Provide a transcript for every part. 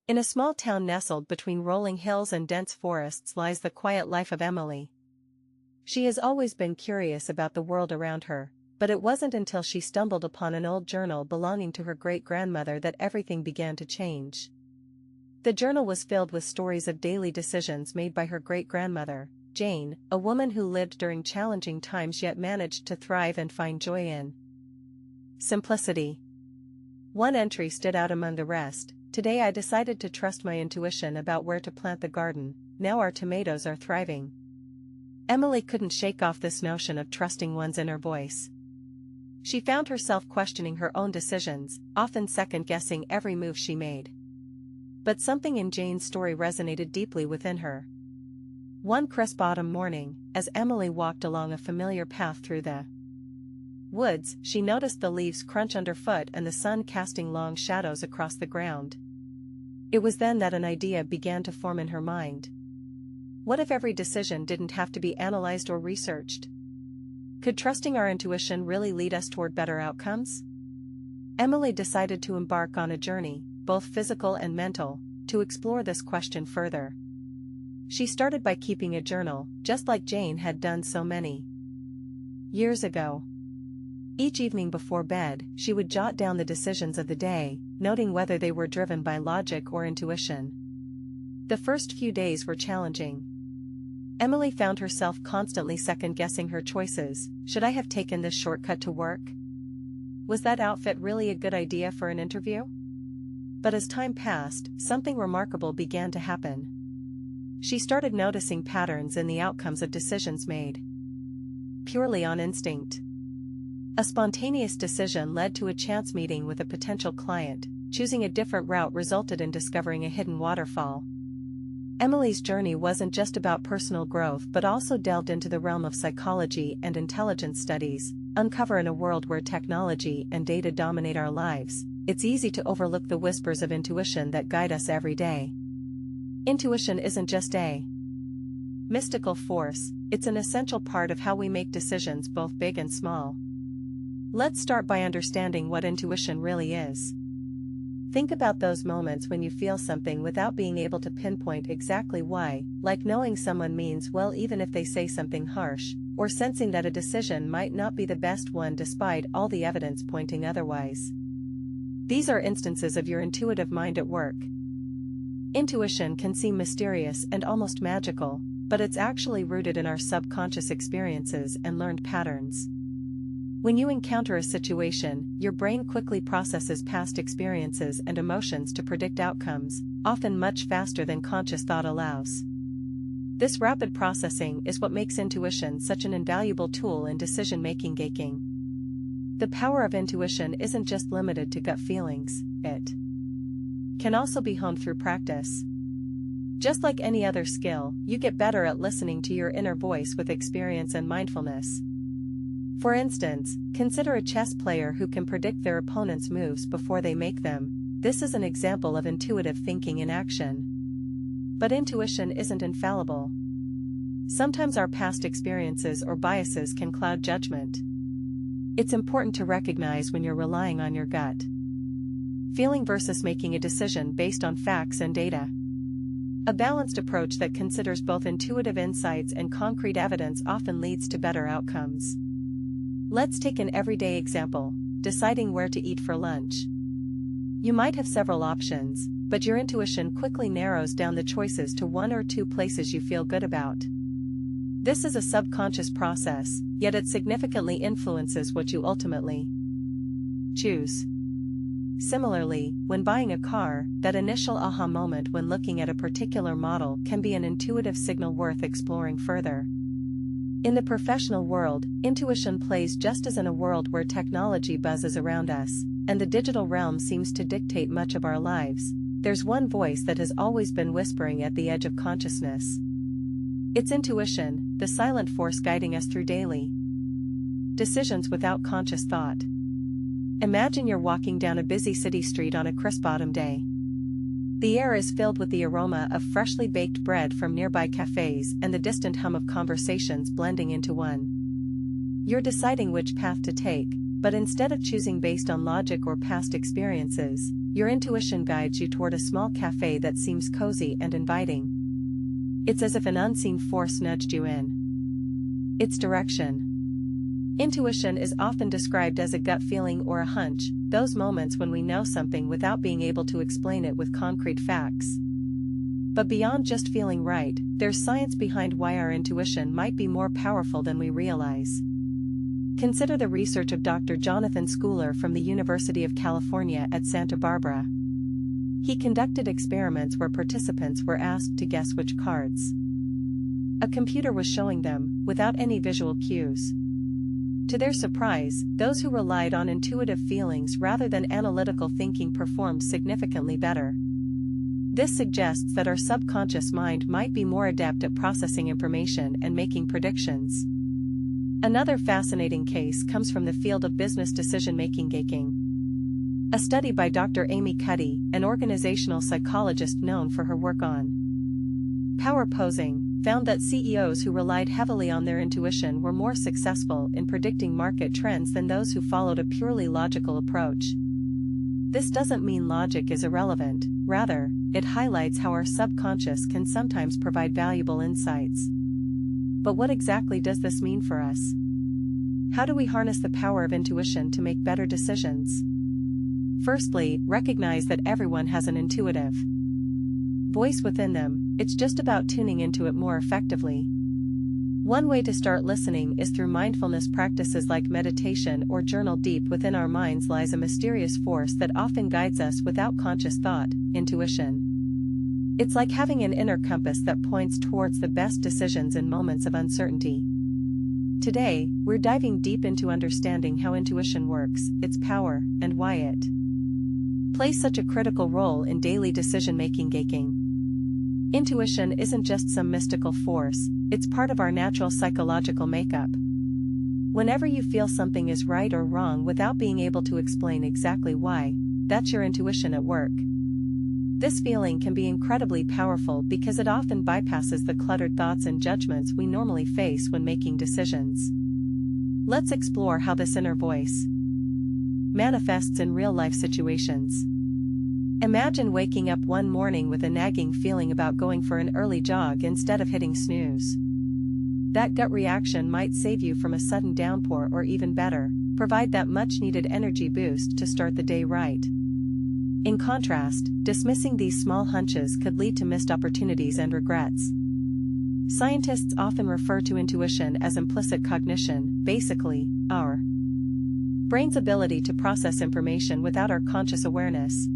In a small town nestled between rolling hills and dense forests lies the quiet life of Emily. She has always been curious about the world around her, but it wasn't until she stumbled upon an old journal belonging to her great-grandmother that everything began to change. The journal was filled with stories of daily decisions made by her great-grandmother, Jane, a woman who lived during challenging times yet managed to thrive and find joy in simplicity. One entry stood out among the rest. Today I decided to trust my intuition about where to plant the garden. Now our tomatoes are thriving. Emily couldn't shake off this notion of trusting one's inner voice. She found herself questioning her own decisions, often second-guessing every move she made. But something in Jane's story resonated deeply within her. One crisp autumn morning, as Emily walked along a familiar path through the woods, she noticed the leaves crunch underfoot and the sun casting long shadows across the ground. It was then that an idea began to form in her mind. What if every decision didn't have to be analyzed or researched? Could trusting our intuition really lead us toward better outcomes? Emily decided to embark on a journey, both physical and mental, to explore this question further. She started by keeping a journal, just like Jane had done so many years ago. Each evening before bed, she would jot down the decisions of the day, noting whether they were driven by logic or intuition. The first few days were challenging. Emily found herself constantly second-guessing her choices. Should I have taken this shortcut to work? Was that outfit really a good idea for an interview? But as time passed, something remarkable began to happen. She started noticing patterns in the outcomes of decisions made purely on instinct. A spontaneous decision led to a chance meeting with a potential client. Choosing a different route resulted in discovering a hidden waterfall. Emily's journey wasn't just about personal growth but also delved into the realm of psychology and intelligence studies. In a world where technology and data dominate our lives, it's easy to overlook the whispers of intuition that guide us every day. Intuition isn't just a mystical force, it's an essential part of how we make decisions, both big and small. Let's start by understanding what intuition really is. Think about those moments when you feel something without being able to pinpoint exactly why, like knowing someone means well even if they say something harsh, or sensing that a decision might not be the best one despite all the evidence pointing otherwise. These are instances of your intuitive mind at work. Intuition can seem mysterious and almost magical, but it's actually rooted in our subconscious experiences and learned patterns. When you encounter a situation, your brain quickly processes past experiences and emotions to predict outcomes, often much faster than conscious thought allows. This rapid processing is what makes intuition such an invaluable tool in decision-making. The power of intuition isn't just limited to gut feelings, it can also be honed through practice. Just like any other skill, you get better at listening to your inner voice with experience and mindfulness. For instance, consider a chess player who can predict their opponent's moves before they make them. This is an example of intuitive thinking in action. But intuition isn't infallible. Sometimes our past experiences or biases can cloud judgment. It's important to recognize when you're relying on your gut feeling versus making a decision based on facts and data. A balanced approach that considers both intuitive insights and concrete evidence often leads to better outcomes. Let's take an everyday example: deciding where to eat for lunch. You might have several options, but your intuition quickly narrows down the choices to one or two places you feel good about. This is a subconscious process, yet it significantly influences what you ultimately choose. Similarly, when buying a car, that initial aha moment when looking at a particular model can be an intuitive signal worth exploring further. In the professional world, intuition plays just as in a world where technology buzzes around us, and the digital realm seems to dictate much of our lives. There's one voice that has always been whispering at the edge of consciousness. It's intuition, the silent force guiding us through daily decisions without conscious thought. Imagine you're walking down a busy city street on a crisp autumn day. The air is filled with the aroma of freshly baked bread from nearby cafes and the distant hum of conversations blending into one. You're deciding which path to take, but instead of choosing based on logic or past experiences, your intuition guides you toward a small cafe that seems cozy and inviting. It's as if an unseen force nudged you in its direction. Intuition is often described as a gut feeling or a hunch, those moments when we know something without being able to explain it with concrete facts. But beyond just feeling right, there's science behind why our intuition might be more powerful than we realize. Consider the research of Dr. Jonathan Schooler from the University of California at Santa Barbara. He conducted experiments where participants were asked to guess which cards a computer was showing them, without any visual cues. To their surprise, those who relied on intuitive feelings rather than analytical thinking performed significantly better. This suggests that our subconscious mind might be more adept at processing information and making predictions. Another fascinating case comes from the field of business decision-making. A study by Dr. Amy Cuddy, an organizational psychologist known for her work on power posing, found that CEOs who relied heavily on their intuition were more successful in predicting market trends than those who followed a purely logical approach. This doesn't mean logic is irrelevant, rather, it highlights how our subconscious can sometimes provide valuable insights. But what exactly does this mean for us? How do we harness the power of intuition to make better decisions? Firstly, recognize that everyone has an intuitive voice within them, it's just about tuning into it more effectively. One way to start listening is through mindfulness practices like meditation or journal. Deep within our minds lies a mysterious force that often guides us without conscious thought, intuition. It's like having an inner compass that points towards the best decisions in moments of uncertainty. Today, we're diving deep into understanding how intuition works, its power, and why it plays such a critical role in daily decision-making. Intuition isn't just some mystical force, it's part of our natural psychological makeup. Whenever you feel something is right or wrong without being able to explain exactly why, that's your intuition at work. This feeling can be incredibly powerful because it often bypasses the cluttered thoughts and judgments we normally face when making decisions. Let's explore how this inner voice manifests in real-life situations. Imagine waking up one morning with a nagging feeling about going for an early jog instead of hitting snooze. That gut reaction might save you from a sudden downpour or even better, provide that much-needed energy boost to start the day right. In contrast, dismissing these small hunches could lead to missed opportunities and regrets. Scientists often refer to intuition as implicit cognition, basically, our brain's ability to process information without our conscious awareness.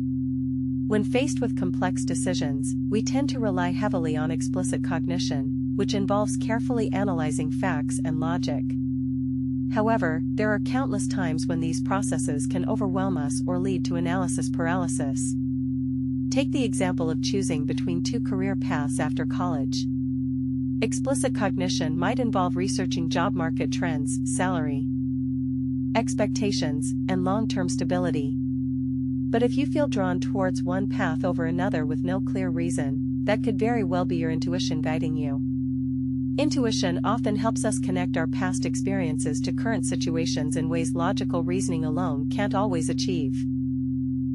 When faced with complex decisions, we tend to rely heavily on explicit cognition, which involves carefully analyzing facts and logic. However, there are countless times when these processes can overwhelm us or lead to analysis paralysis. Take the example of choosing between two career paths after college. Explicit cognition might involve researching job market trends, salary expectations, and long-term stability. But if you feel drawn towards one path over another with no clear reason, that could very well be your intuition guiding you. Intuition often helps us connect our past experiences to current situations in ways logical reasoning alone can't always achieve.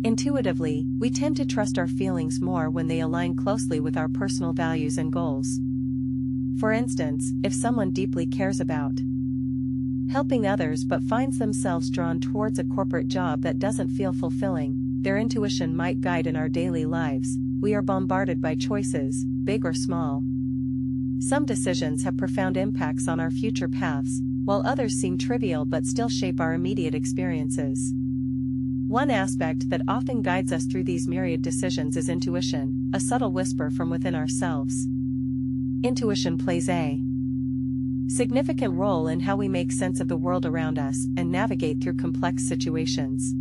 Intuitively, we tend to trust our feelings more when they align closely with our personal values and goals. For instance, if someone deeply cares about helping others but finds themselves drawn towards a corporate job that doesn't feel fulfilling, their intuition might guide in our daily lives. We are bombarded by choices, big or small. Some decisions have profound impacts on our future paths, while others seem trivial but still shape our immediate experiences. One aspect that often guides us through these myriad decisions is intuition, a subtle whisper from within ourselves. Intuition plays a significant role in how we make sense of the world around us and navigate through complex situations.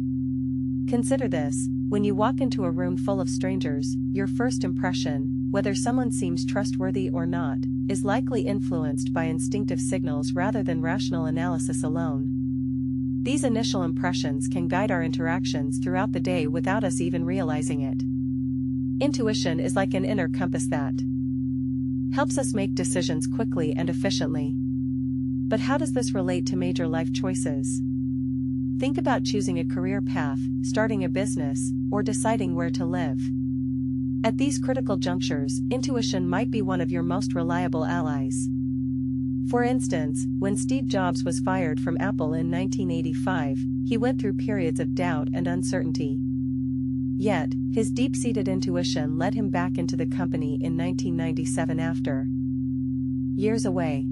Consider this: when you walk into a room full of strangers, your first impression, whether someone seems trustworthy or not, is likely influenced by instinctive signals rather than rational analysis alone. These initial impressions can guide our interactions throughout the day without us even realizing it. Intuition is like an inner compass that helps us make decisions quickly and efficiently. But how does this relate to major life choices? Think about choosing a career path, starting a business, or deciding where to live. At these critical junctures, intuition might be one of your most reliable allies. For instance, when Steve Jobs was fired from Apple in 1985, he went through periods of doubt and uncertainty. Yet, his deep-seated intuition led him back into the company in 1997 after years away.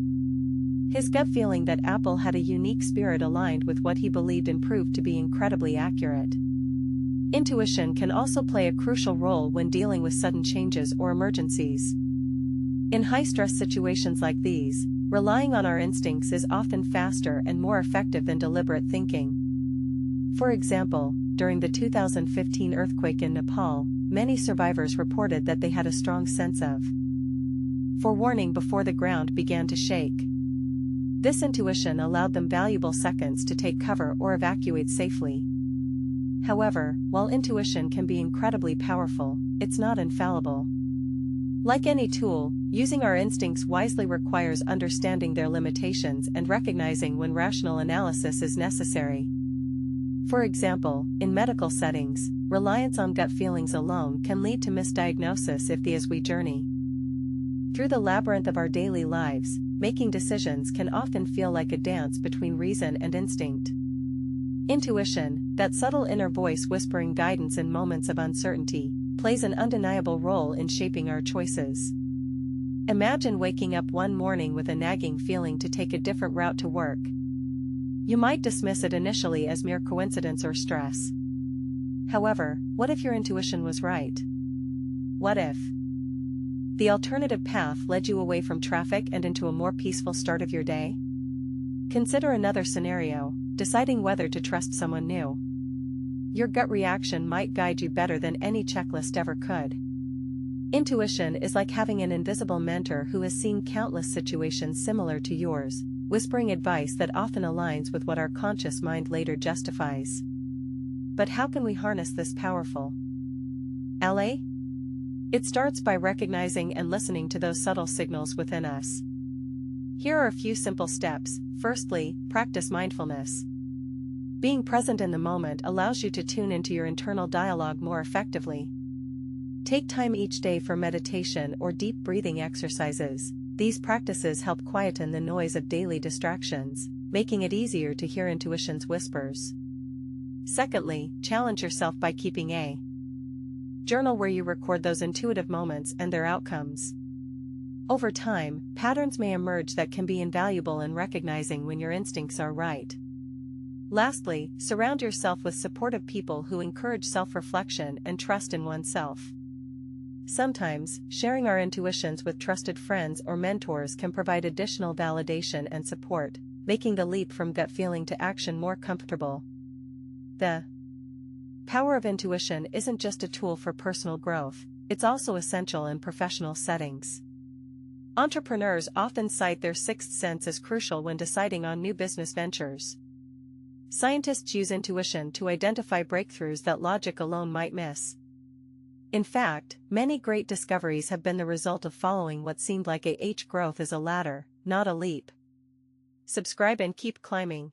His gut feeling that Apple had a unique spirit aligned with what he believed in proved to be incredibly accurate. Intuition can also play a crucial role when dealing with sudden changes or emergencies. In high-stress situations like these, relying on our instincts is often faster and more effective than deliberate thinking. For example, during the 2015 earthquake in Nepal, many survivors reported that they had a strong sense of forewarning before the ground began to shake. This intuition allowed them valuable seconds to take cover or evacuate safely. However, while intuition can be incredibly powerful, it's not infallible. Like any tool, using our instincts wisely requires understanding their limitations and recognizing when rational analysis is necessary. For example, in medical settings, reliance on gut feelings alone can lead to misdiagnosis as we journey through the labyrinth of our daily lives. Making decisions can often feel like a dance between reason and instinct. Intuition, that subtle inner voice whispering guidance in moments of uncertainty, plays an undeniable role in shaping our choices. Imagine waking up one morning with a nagging feeling to take a different route to work. You might dismiss it initially as mere coincidence or stress. However, what if your intuition was right? What if the alternative path led you away from traffic and into a more peaceful start of your day? Consider another scenario, deciding whether to trust someone new. Your gut reaction might guide you better than any checklist ever could. Intuition is like having an invisible mentor who has seen countless situations similar to yours, whispering advice that often aligns with what our conscious mind later justifies. But how can we harness this powerful ally? It starts by recognizing and listening to those subtle signals within us. Here are a few simple steps. Firstly, practice mindfulness. Being present in the moment allows you to tune into your internal dialogue more effectively. Take time each day for meditation or deep breathing exercises. These practices help quieten the noise of daily distractions, making it easier to hear intuition's whispers. Secondly, challenge yourself by keeping a journal where you record those intuitive moments and their outcomes. Over time, patterns may emerge that can be invaluable in recognizing when your instincts are right. Lastly, surround yourself with supportive people who encourage self-reflection and trust in oneself. Sometimes, sharing our intuitions with trusted friends or mentors can provide additional validation and support, making the leap from gut feeling to action more comfortable. The power of intuition isn't just a tool for personal growth, it's also essential in professional settings. Entrepreneurs often cite their sixth sense as crucial when deciding on new business ventures. Scientists use intuition to identify breakthroughs that logic alone might miss. In fact, many great discoveries have been the result of following what seemed like growth as a ladder, not a leap. Subscribe and keep climbing.